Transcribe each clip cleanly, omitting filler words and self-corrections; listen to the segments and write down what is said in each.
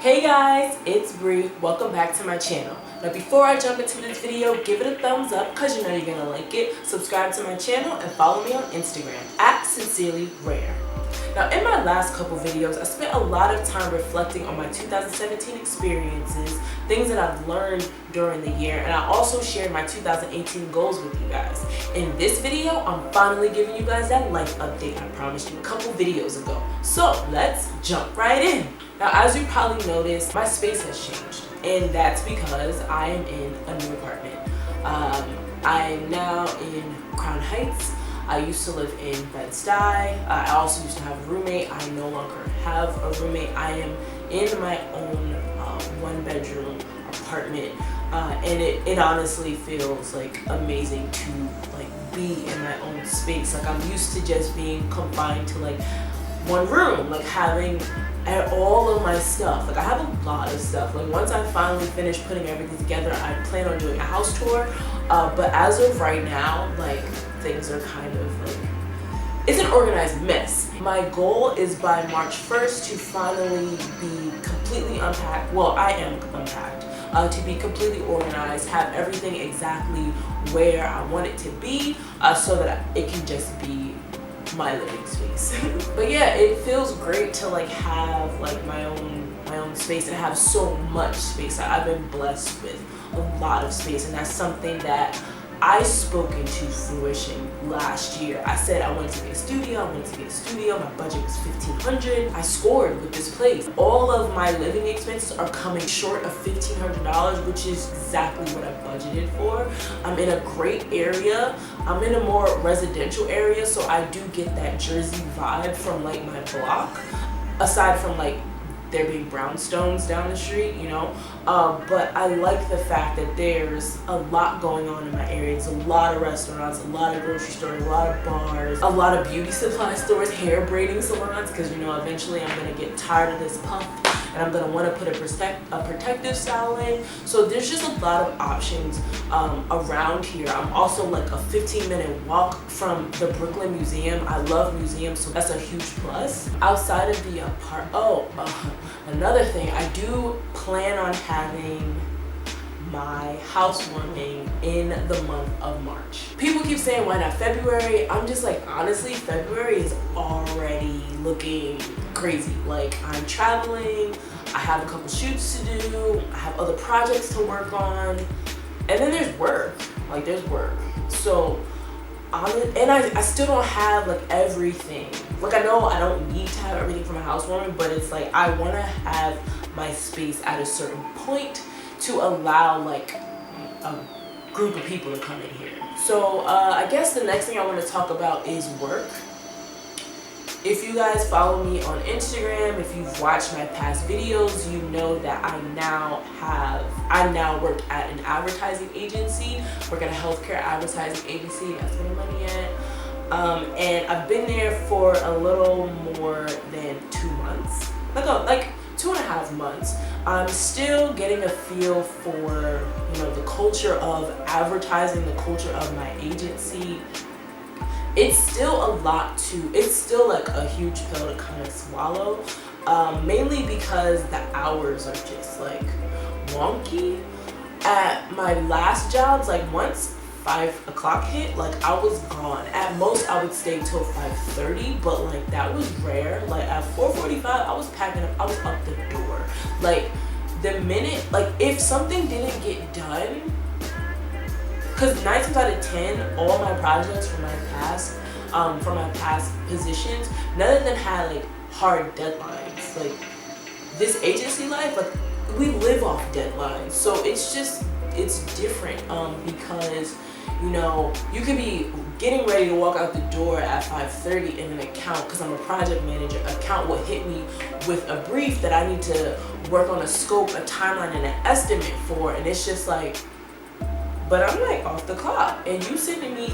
Hey guys, it's Bree. Welcome back to my channel. Now before I jump into this video, give it a thumbs up because you know you're gonna like it. Subscribe to my channel and follow me on Instagram at @sincerelyrare. Now in my last couple videos, I spent a lot of time reflecting on my 2017 experiences, things that I've learned during the year, and I also shared my 2018 goals with you guys. In this video, I'm finally giving you guys that life update I promised you a couple videos ago. So let's jump right in. Now, as you probably noticed, my space has changed, and that's because I am in a new apartment. I am now in Crown Heights. I used to live in Bed-Stuy. I also used to have a roommate. I no longer have a roommate. I am in my own one-bedroom apartment, and it honestly feels like amazing to be in my own space. Like, I'm used to just being confined to one room, having all of my stuff. I have a lot of stuff. Once I finally finish putting everything together, I plan on doing a house tour. But as of right now, things are kind of it's an organized mess. My goal is by March 1st to finally be completely unpacked. Well, I am unpacked. To be completely organized, have everything exactly where I want it to be, so that it can just be my living space. But yeah, it feels great to have my own space and have so much space. I've been blessed with a lot of space, and that's something that I spoke into fruition last year. I said I wanted to get a studio. My budget was $1,500. I scored with this place. All of my living expenses are coming short of $1,500, which is exactly what I budgeted for. I'm in a great area. I'm in a more residential area, so I do get that Jersey vibe from my block, aside from there being brownstones down the street, but I like the fact that there's a lot going on in my area. It's a lot of restaurants, a lot of grocery stores, a lot of bars, a lot of beauty supply stores, hair braiding salons, because eventually I'm gonna get tired of this puff and I'm gonna want to put a protective style in. So there's just a lot of options around here. I'm also a 15-minute walk from the Brooklyn Museum. I love museums, so that's a huge plus. Outside of the another thing, I do plan on having my housewarming in the month of March. People keep saying, why not February? I'm just honestly, February is already looking crazy. I'm traveling, I have a couple shoots to do, I have other projects to work on, and then there's work. There's work. So, I still don't have everything. I know I don't need to have everything for my housewarming, but it's I want to have my space at a certain point to allow a group of people to come in here. So I guess the next thing I want to talk about is work. If you guys follow me on Instagram, if you've watched my past videos, you know that I now work at an advertising agency, work at a healthcare advertising agency. That's where the money at. And I've been there for a little more than 2 months, like 2.5 months. I'm still getting a feel for the culture of advertising, the culture of my agency. It's still it's still a huge pill to kind of swallow, mainly because the hours are just wonky. At my last jobs, once 5 o'clock hit, I was gone. At most I would stay till 5:30, but that was rare. At 4:45 I was packing up, I was up the door. The minute, if something didn't get done, because 9 times out of 10, all my projects from my past positions, none of them had hard deadlines. This agency life, we live off deadlines, so it's different because you could be getting ready to walk out the door at 5:30 in an account, because I'm a project manager. Account will hit me with a brief that I need to work on a scope, a timeline, and an estimate for, and it's just but I'm off the clock, and you sending me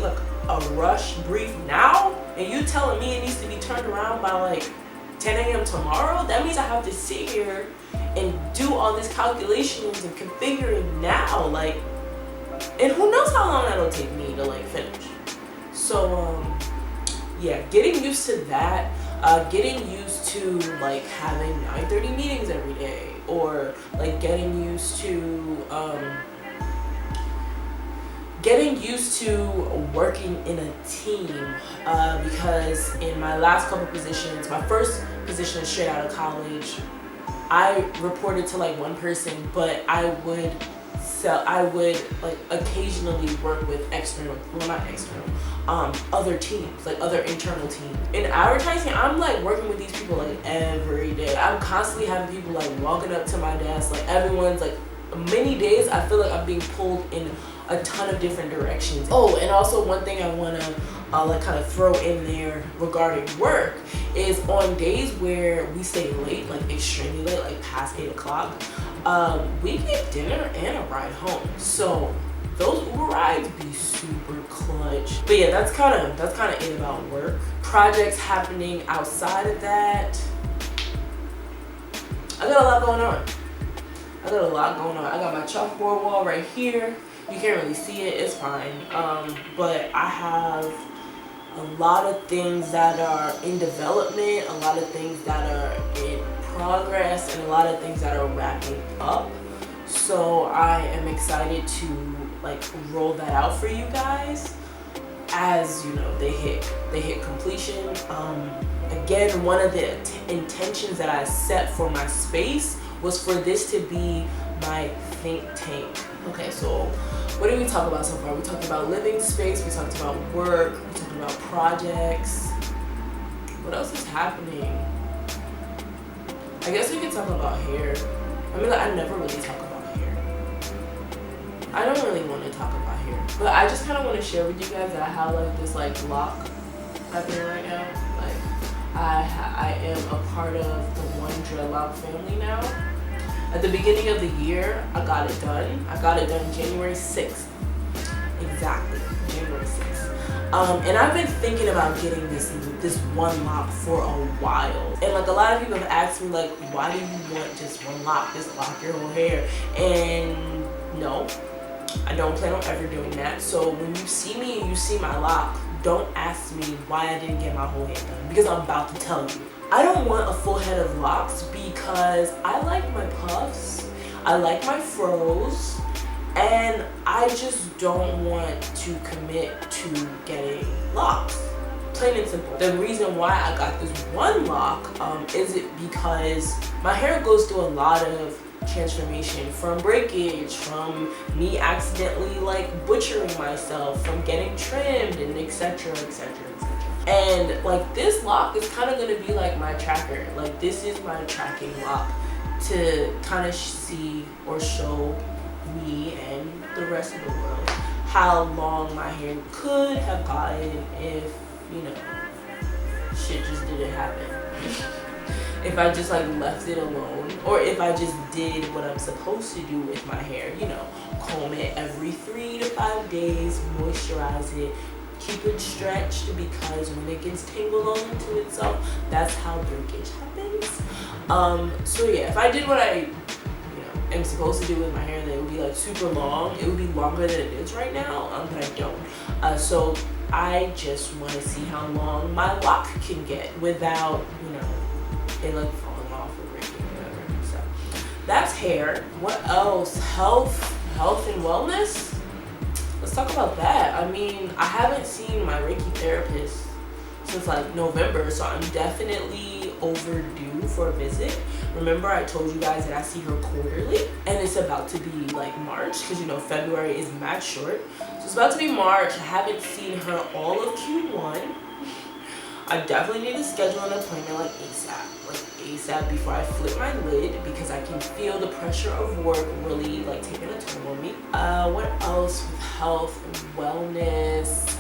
a rush brief now, and you telling me it needs to be turned around by 10 a.m. tomorrow? That means I have to sit here and do all these calculations and configuring now, and who knows how long that'll take me to finish. So yeah, getting used to that, getting used to having 9:30 meetings every day, or getting used to working in a team, because in my last couple positions, my first position straight out of college, I reported to like one person, but I would like occasionally work with other teams, like other internal teams. In advertising, I'm like working with these people like every day. I'm constantly having people like walking up to my desk, like everyone's like, many days I feel like I'm being pulled in a ton of different directions. Oh, and also one thing I want to like kind of throw in there regarding work is on days where we stay late, like extremely late, like past 8 o'clock, we get dinner and a ride home. So those Uber rides be super clutch. But yeah, that's kind of it about work. Projects happening outside of that, I got a lot going on. I got my chalkboard wall right here. You can't really see it, it's fine. But I have a lot of things that are in development, a lot of things that are in progress, and a lot of things that are wrapping up. So I am excited to like roll that out for you guys as you know they hit completion. Again, one of the intentions that I set for my space was for this to be my think tank. Okay, so what did we talk about so far? We talked about living space, we talked about work, we talked about projects. What else is happening? I guess we could talk about hair. I mean, like, I never really talk about hair. I don't really want to talk about hair, but I just kind of want to share with you guys that I have like this like lock happening right now. Like I am a part of the One Dreadlock family now. At the beginning of the year, I got it done. I got it done January 6th. Exactly, January 6th. And I've been thinking about getting this one lock for a while. And like a lot of people have asked me like, why do you want just one lock? Just lock your whole hair. And no, I don't plan on ever doing that. So when you see me and you see my lock, don't ask me why I didn't get my whole hair done, because I'm about to tell you. I don't want a full head of locks because I like my puffs, I like my froze, and I just don't want to commit to getting locks. Plain and simple. The reason why I got this one lock is it because my hair goes through a lot of transformation, from breakage, from me accidentally like butchering myself, from getting trimmed, and etc. etc. And like this lock is kind of going to be like my tracker. Like this is my tracking lock to kind of see or show me and the rest of the world how long my hair could have gotten if, you know, shit just didn't happen. If I just like left it alone, or if I just did what I'm supposed to do with my hair, you know, comb it every 3 to 5 days, moisturize it, keep it stretched, because when it gets tangled onto itself, that's how breakage happens. So yeah, if I did what I am supposed to do with my hair, then it would be like super long. It would be longer than it is right now, but I don't. So I just want to see how long my lock can get without, you know, it like falling off or breaking or whatever. So that's hair. What else? Health and wellness. Let's talk about that. I mean, I haven't seen my Reiki therapist since like November, so I'm definitely overdue for a visit. Remember I told you guys that I see her quarterly, and it's about to be like March, because you know February is mad short. So it's about to be March. I haven't seen her all of Q1. I definitely need to schedule an appointment like ASAP before I flip my lid, because I can feel the pressure of work really like taking a toll on me. What else with health and wellness?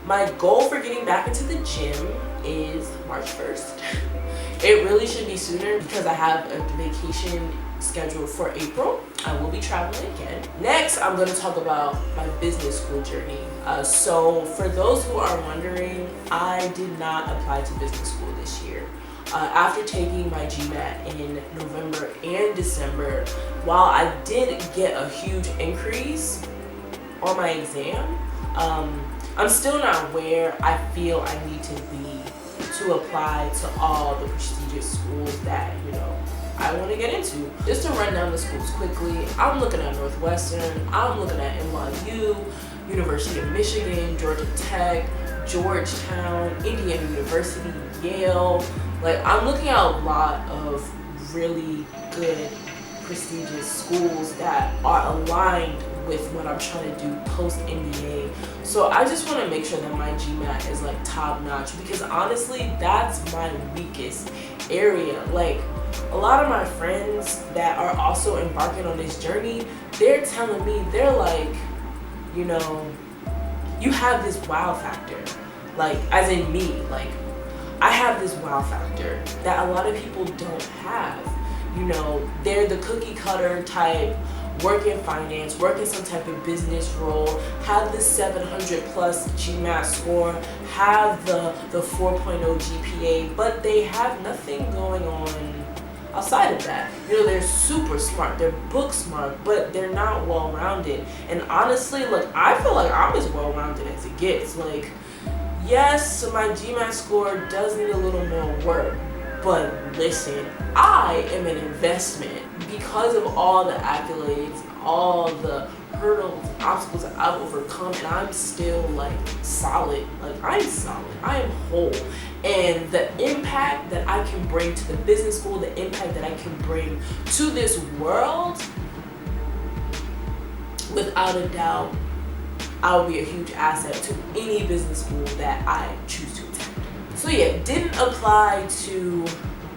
My goal for getting back into the gym is March 1st. It really should be sooner because I have a vacation scheduled for April. I will be traveling again. Next, I'm going to talk about my business school journey. So for those who are wondering, I did not apply to business school this year. After taking my GMAT in November and December, while I did get a huge increase on my exam, I'm still not where I feel I need to be to apply to all the prestigious schools that, you know, I want to get into. Just to run down the schools quickly, I'm looking at Northwestern, I'm looking at NYU, University of Michigan, Georgia Tech, Georgetown, Indiana University, Yale. Like, I'm looking at a lot of really good, prestigious schools that are aligned with what I'm trying to do post MBA. So I just want to make sure that my GMAT is like top notch, because honestly, that's my weakest area. Like, a lot of my friends that are also embarking on this journey, they're telling me, they're like, you know, you have this wow factor. Like, as in me, like, I have this wow factor that a lot of people don't have. You know, they're the cookie cutter type, work in finance, work in some type of business role, have the 700 plus GMAT score, have the 4.0 GPA, but they have nothing going on outside of that. You know, they're super smart, they're book smart, but they're not well-rounded. And honestly, like, I feel like I'm as well-rounded as it gets. Like, yes, my GMAT score does need a little more work, but listen, I am an investment because of all the accolades, all the hurdles, obstacles that I've overcome, and I'm still like solid. Like, I'm solid, I am whole. And the impact that I can bring to the business school, the impact that I can bring to this world, without a doubt, I will be a huge asset to any business school that I choose to attend. So yeah, didn't apply to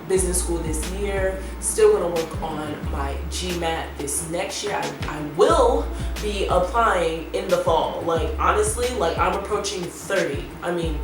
business school this year. Still gonna work on my GMAT this next year. I will be applying in the fall. Like, honestly, like, I'm approaching 30. I mean,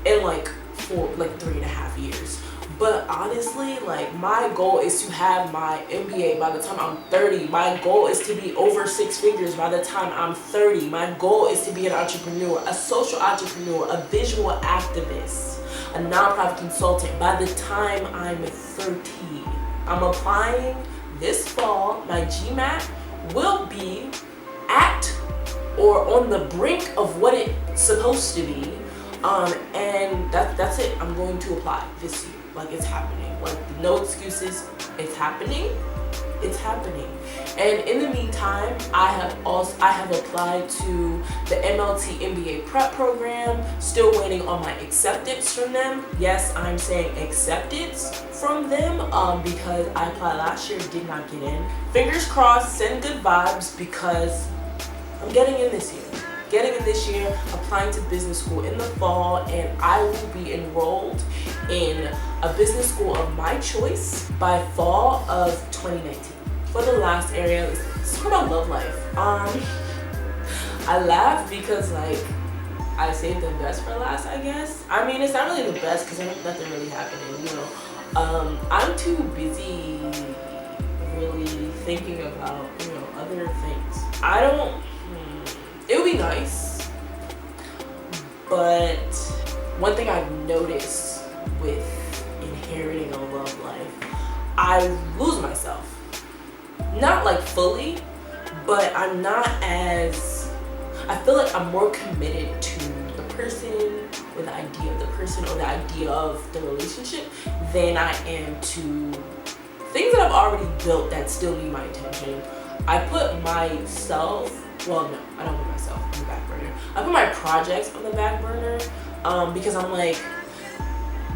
in like 3.5 years. But honestly, like, my goal is to have my MBA by the time I'm 30. My goal is to be over 6 figures by the time I'm 30. My goal is to be an entrepreneur, a social entrepreneur, a visual activist, a nonprofit consultant by the time I'm 30. I'm applying this fall. My GMAT will be at or on the brink of what it's supposed to be. And that's it. I'm going to apply this year. Like, it's happening. Like, no excuses. It's happening. It's happening. And in the meantime, I have applied to the MLT MBA prep program. Still waiting on my acceptance from them. Yes, I'm saying acceptance from them because I applied last year, did not get in. Fingers crossed, send good vibes, because I'm getting in this year. Applying to business school in the fall, and I will be enrolled in a business school of my choice by fall of 2019. For the last area, let's talk about love life. I laugh because, like, I saved the best for last, I guess. I mean, it's not really the best because there's nothing really happening, you know. I'm too busy really thinking about, you know, other things. It would be nice, but one thing I've noticed with inheriting a love life, I lose myself. Not like fully, but I feel like I'm more committed to the person, or the idea of the person, or the idea of the relationship, than I am to things that I've already built that still need my attention. I put myself, well, no, I don't put myself on the back burner. I put my projects on the back burner because I'm like,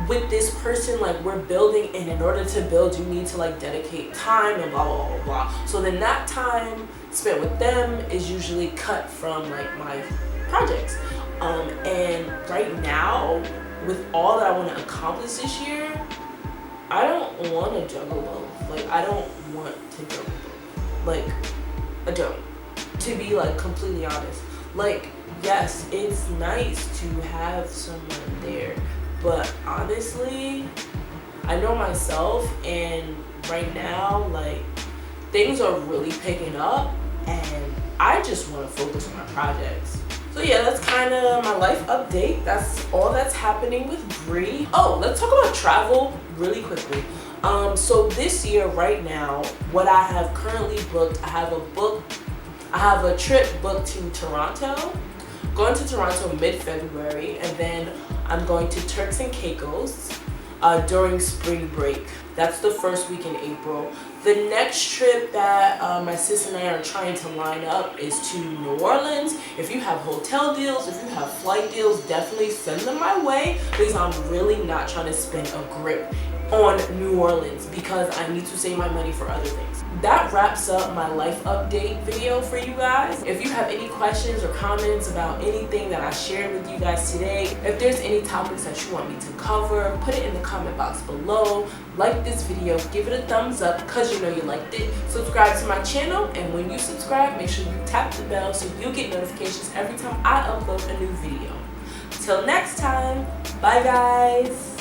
with this person, like, we're building, and in order to build, you need to like dedicate time and blah, blah, blah, blah. So then that time spent with them is usually cut from like my projects. And right now, with all that I want to accomplish this year, I don't want to juggle both. Like, I don't want to juggle both. Like, I don't. To be like completely honest, like, yes, it's nice to have someone there, but honestly, I know myself, and right now, like, things are really picking up, and I just want to focus on my projects. So yeah, that's kind of my life update. That's all that's happening with Bree. Oh, let's talk about travel really quickly. So this year, right now, what I have currently booked, I have a trip booked to Toronto, going to Toronto mid-February, and then I'm going to Turks and Caicos during spring break. That's the first week in April. The next trip that my sis and I are trying to line up is to New Orleans. If you have hotel deals, if you have flight deals, definitely send them my way, because I'm really not trying to spend a grip on New Orleans because I need to save my money for other things. That wraps up my life update video for you guys. If you have any questions or comments about anything that I shared with you guys today, if there's any topics that you want me to cover, put it in the comment box below. Like this video, give it a thumbs up because you know you liked it. Subscribe to my channel, and when you subscribe, make sure you tap the bell so you'll get notifications every time I upload a new video. Till next time, bye guys.